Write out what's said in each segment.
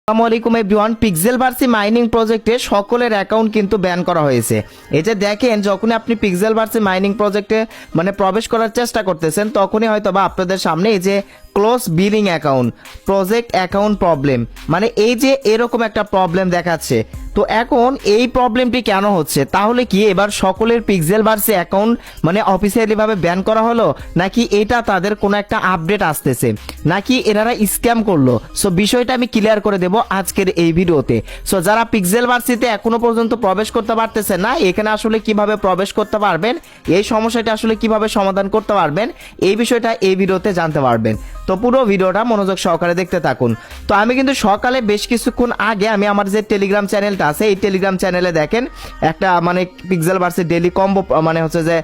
আসসালামু আলাইকুম everyone. পিক্সেলভার্সি mining প্রজেক্টে সকলের অ্যাকাউন্ট কিন্তু ব্যান করা হয়েছে। এই যে দেখেন, যখনই আপনি পিক্সেলভার্সি মাইনিং প্রজেক্টে প্রবেশ করার চেষ্টা করতেছেন, তখনই হয়তো বা আপনাদের সামনে এই যে close billing account, project account problem, এই যে এরকম একটা প্রবলেম দেখাচ্ছে। তো এখন এই প্রবলেমটি কেন হচ্ছে? তাহলে কি এবার সকলের পিক্সেলভার্সি অ্যাকাউন্ট অফিসিয়ালি ভাবে ব্যান করা হলো, নাকি এটা তাদের কোনো একটা আপডেট আসতেছে, নাকি এনারা স্ক্যাম করলো? সো বিষয়টা আমি ক্লিয়ার করে দেব আজকের এই ভিডিওতে। সো যারা পিক্সেলভার্সিতে এখনো পর্যন্ত প্রবেশ করতে পারতেছে না, এখানে আসলে কিভাবে প্রবেশ করতে পারবেন, এই সমস্যাটা আসলে কিভাবে সমাধান করতে পারবেন, এই বিষয়টা এই ভিডিওতে জানতে পারবেন। তো পুরো ভিডিওটা মনোযোগ সহকারে দেখতে থাকুন। তো আমি কিন্তু সকালে বেশ কিছুক্ষণ আগে আমি আমার যে টেলিগ্রাম চ্যানেলটা আছে, এই টেলিগ্রাম চ্যানেলে দেখেন একটা পিক্সেলভার্সি ডেইলি কম্বো হচ্ছে যে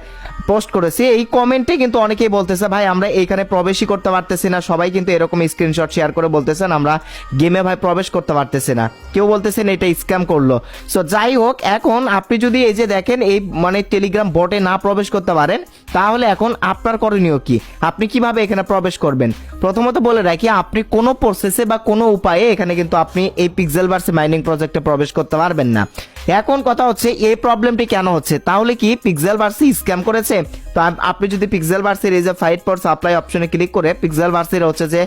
পোস্ট করেছি। এই কমেন্টে কিন্তু অনেকেই বলতেছে, ভাই আমরা এইখানে প্রবেশই করতে পারতেছি না। সবাই কিন্তু এরকম স্ক্রিনশট শেয়ার করে বলতেছেন আমরা গেমে ভাই প্রবেশ করতে পারতেছি না, কেউ বলতেছেন এটা স্ক্যাম করলো। সো যাই হোক, এখন আপনি যদি এই যে দেখেন এই টেলিগ্রাম বটে না প্রবেশ করতে পারেন, তাহলে এখন আপনার করণীয় কি, আপনি কিভাবে এখানে প্রবেশ করবেন? প্রথমত বলে রাখি, আপনি কোনো প্রসেসে বা কোনো উপায়ে এখানে কিন্তু আপনি এই পিক্সেলভার্সি মাইনিং প্রজেক্টে প্রবেশ করতে পারবেন না। এখন কথা হচ্ছে এই প্রবলেমটি কেন হচ্ছে? তাহলে কি পিক্সেলভার্সি স্ক্যাম করেছে? তো আপনি যদি পিক্সেলভার্সির এই যে ফাইট ফর সাপ্লাই অপশনে ক্লিক করে পিক্সেলভার্সির হচ্ছে যে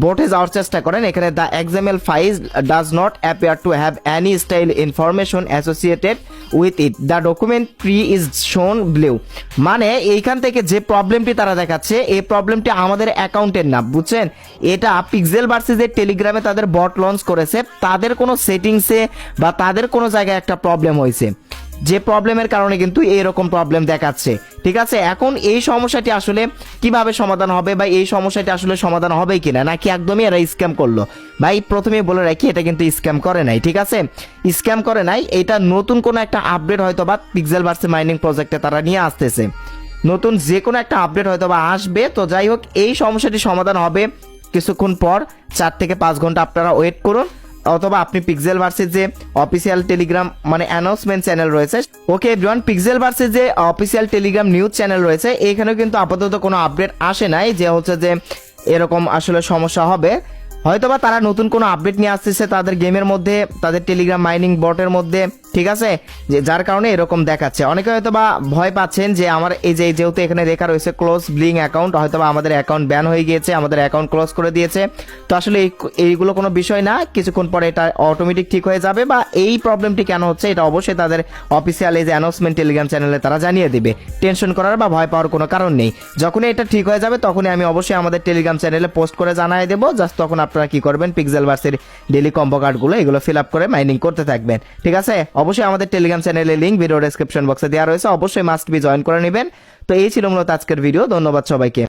বোটে যাওয়ার চেষ্টা করেন, এখানে the XML file does not appear to have any style information associated with it, the document tree is শোন ব্লু। এইখান থেকে যে প্রবলেমটি তারা দেখাচ্ছে, এই প্রবলেমটি আমাদের অ্যাকাউন্টের না, বুঝছেন? এটা পিক্সেলভার্সি যে টেলিগ্রামে তাদের বট লঞ্চ করেছে, তাদের কোনো সেটিংসে বা তাদের কোনো জায়গায় একটা প্রবলেম হয়েছে, যে প্রবলেমের কারণে কিন্তু এরকম প্রবলেম দেখাচ্ছে। ঠিক আছে, এখন এই সমস্যাটি আসলে কিভাবে সমাধান হবে, বা এই সমস্যাটি আসলে সমাধান হবে কিনা, নাকি একদমই এরা স্ক্যাম করলো? ভাই প্রথমে বলে রাখি, এটা কিন্তু স্ক্যাম করে নাই। ঠিক আছে, স্ক্যাম করে নাই। এটা নতুন কোনো একটা আপডেট হয়তো বা পিক্সেলভার্সি মাইনিং প্রজেক্টে তারা নিয়ে আসতেছে, নতুন যে কোনো একটা আপডেট হয়তো বা আসবে। তো যাই হোক, এই সমস্যাটি সমাধান হবে কিছুক্ষণ পর, 4 থেকে 5 ঘন্টা আপনারা ওয়েট করুন, অথবা আপনি পিক্সেলভার্সির যে অফিসিয়াল টেলিগ্রাম অ্যানাউন্সমেন্ট চ্যানেল রয়েছে, ওকে এভরিওয়ান, পিক্সেলভার্সির যে অফিসিয়াল টেলিগ্রাম নিউজ চ্যানেল রয়েছে, এখানেও কিন্তু আপাতত কোনো আপডেট আসে নাই যে হচ্ছে যে এরকম আসলে সমস্যা হবে। হয়তোবা তারা নতুন কোনো আপডেট নিয়ে আসতেছে তাদের গেমের মধ্যে, তাদের টেলিগ্রাম মাইনিং বটের মধ্যে, ঠিক আছে, যে যার কারণে এরকম দেখাচ্ছে। অনেকে হয়তোবা ভয় পাচ্ছেন যে আমার এই যে যেহেতু এখানে লেখা রয়েছে ক্লোজ ব্লিং অ্যাকাউন্ট, হয়তোবা আমাদের অ্যাকাউন্ট ব্যান হয়ে গিয়েছে, আমাদের অ্যাকাউন্ট ক্লোজ করে দিয়েছে। তো আসলে এইগুলো কোনো বিষয় না, কিছুক্ষণ পরে এটা অটোমেটিক ঠিক হয়ে যাবে। বা এই প্রবলেমটি কেন হচ্ছে, এটা অবশ্যই তাদের অফিসিয়াল এই যে অ্যানাউন্সমেন্ট টেলিগ্রাম চ্যানেলে তারা জানিয়ে দিবে। টেনশন করার বা ভয় পাওয়ার কোনো কারণ নেই। যখনই এটা ঠিক হয়ে যাবে, তখনই আমি অবশ্যই আমাদের টেলিগ্রাম চ্যানেলে পোস্ট করে জানিয়ে দেবো। জাস্ট তখন আপনারা কি করবেন, পিক্সেলভার্সির ডেইলি কম্বো কার্ডগুলো এগুলো ফিল আপ করে মাইনিং করতে থাকবেন। ঠিক আছে, অবশ্যই আমাদের টেলিগ্রাম চ্যানেলের লিংক ভিডিও ডেসক্রিপশন বক্সে দেওয়া রয়েছে, অবশ্যই মাস্ট বি জয়েন করে নেবেন। তো এই ছিল মূলত আজকের ভিডিও। ধন্যবাদ সবাইকে।